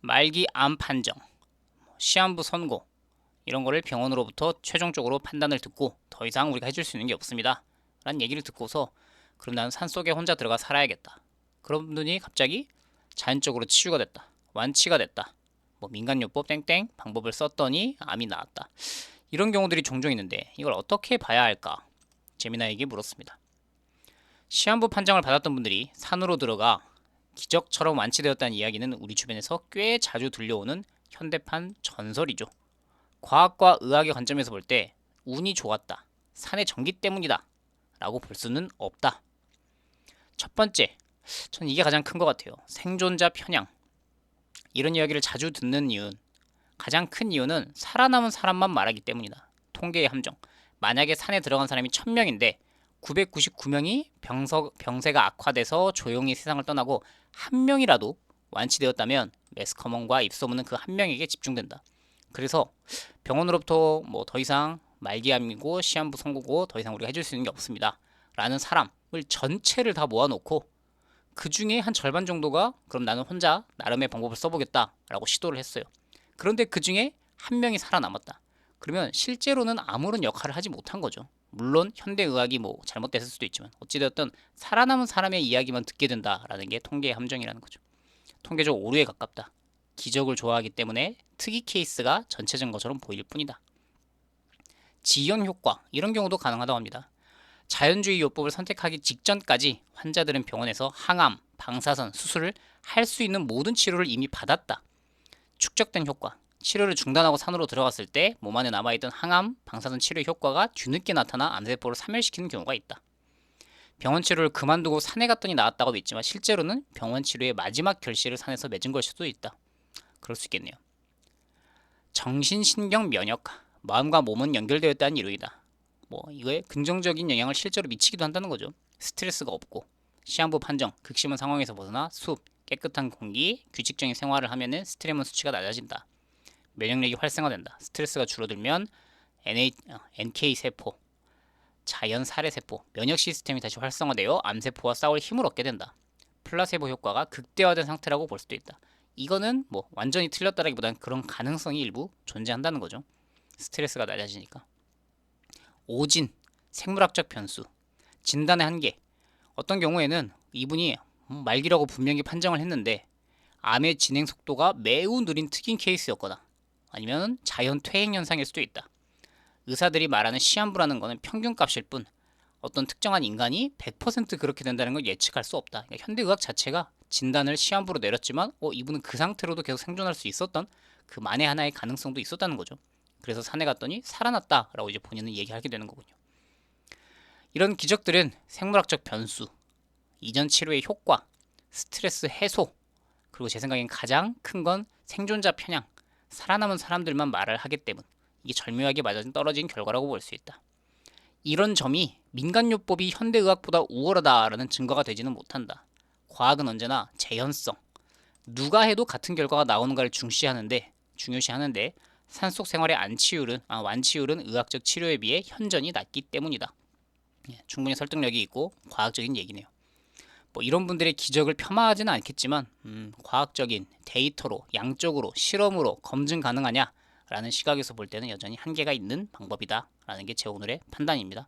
말기 암 판정, 시한부 선고 이런 거를 병원으로부터 최종적으로 판단을 듣고 더 이상 우리가 해줄 수 있는 게 없습니다 라는 얘기를 듣고서 그럼 나는 산속에 혼자 들어가 살아야겠다. 그러더니 갑자기 자연적으로 치유가 됐다. 완치가 됐다. 뭐 민간요법 땡땡 방법을 썼더니 암이 나았다. 이런 경우들이 종종 있는데 이걸 어떻게 봐야 할까? 재미나에게 물었습니다. 시한부 판정을 받았던 분들이 산으로 들어가 기적처럼 완치되었다는 이야기는 우리 주변에서 꽤 자주 들려오는 현대판 전설이죠. 과학과 의학의 관점에서 볼 때 운이 좋았다, 산의 전기 때문이다 라고 볼 수는 없다. 첫 번째, 전 이게 가장 큰 것 같아요. 생존자 편향. 이런 이야기를 자주 듣는 이유는, 가장 큰 이유는 살아남은 사람만 말하기 때문이다. 통계의 함정. 만약에 산에 들어간 사람이 1000명인데 999명이 병세가 악화돼서 조용히 세상을 떠나고 한 명이라도 완치되었다면 매스커먼과 입소문은 그 한 명에게 집중된다. 그래서 병원으로부터 뭐 더 이상 말기암이고 시한부 선고고 더 이상 우리가 해줄 수 있는 게 없습니다 라는 사람을 전체를 다 모아놓고 그 중에 한 절반 정도가 그럼 나는 혼자 나름의 방법을 써보겠다 라고 시도를 했어요. 그런데 그 중에 한 명이 살아남았다. 그러면 실제로는 아무런 역할을 하지 못한 거죠. 물론 현대의학이 뭐 잘못됐을 수도 있지만 어찌되었든 살아남은 사람의 이야기만 듣게 된다라는 게 통계의 함정이라는 거죠. 통계적 오류에 가깝다. 기적을 좋아하기 때문에 특이 케이스가 전체적인 것처럼 보일 뿐이다. 지연 효과, 이런 경우도 가능하다고 합니다. 자연주의 요법을 선택하기 직전까지 환자들은 병원에서 항암, 방사선, 수술을 할 수 있는 모든 치료를 이미 받았다. 축적된 효과, 치료를 중단하고 산으로 들어갔을 때 몸 안에 남아있던 항암, 방사선 치료 효과가 뒤늦게 나타나 암세포를 사멸시키는 경우가 있다. 병원 치료를 그만두고 산에 갔더니 나았다고도 있지만 실제로는 병원 치료의 마지막 결실을 산에서 맺은 걸 수도 있다. 그럴 수 있겠네요. 정신신경 면역화, 마음과 몸은 연결되어 있다는 이론이다. 뭐 이거에 긍정적인 영향을 실제로 미치기도 한다는 거죠. 스트레스가 없고 시한부 판정, 극심한 상황에서 벗어나 숲, 깨끗한 공기, 규칙적인 생활을 하면은 스트레몬 수치가 낮아진다. 면역력이 활성화된다. 스트레스가 줄어들면 NK 세포, 자연 살해 세포, 면역 시스템이 다시 활성화되어 암세포와 싸울 힘을 얻게 된다. 플라세보 효과가 극대화된 상태라고 볼 수도 있다. 이거는 뭐 완전히 틀렸다라기보다는 그런 가능성이 일부 존재한다는 거죠. 스트레스가 낮아지니까. 오진, 생물학적 변수, 진단의 한계. 어떤 경우에는 이분이 말기라고 분명히 판정을 했는데 암의 진행 속도가 매우 느린 특이한 케이스였거나 아니면 자연 퇴행 현상일 수도 있다. 의사들이 말하는 시한부라는 것은 평균값일 뿐 어떤 특정한 인간이 100% 그렇게 된다는 걸 예측할 수 없다. 그러니까 현대의학 자체가 진단을 시한부로 내렸지만 이분은 그 상태로도 계속 생존할 수 있었던 그 만에 하나의 가능성도 있었다는 거죠. 그래서 산에 갔더니 살아났다라고 이제 본인은 얘기하게 되는 거군요. 이런 기적들은 생물학적 변수, 이전 치료의 효과, 스트레스 해소, 그리고 제 생각엔 가장 큰 건 생존자 편향, 살아남은 사람들만 말을 하기 때문 이게 절묘하게 맞아떨어진 결과라고 볼 수 있다. 이런 점이 민간요법이 현대의학보다 우월하다라는 증거가 되지는 못한다. 과학은 언제나 재현성, 누가 해도 같은 결과가 나오는가를 중요시하는데 산속 생활의 완치율은 의학적 치료에 비해 현저히 낮기 때문이다. 충분히 설득력이 있고 과학적인 얘기네요. 뭐 이런 분들의 기적을 폄하하지는 않겠지만 과학적인 데이터로 양적으로 실험으로 검증 가능하냐라는 시각에서 볼 때는 여전히 한계가 있는 방법이다라는 게 제 오늘의 판단입니다.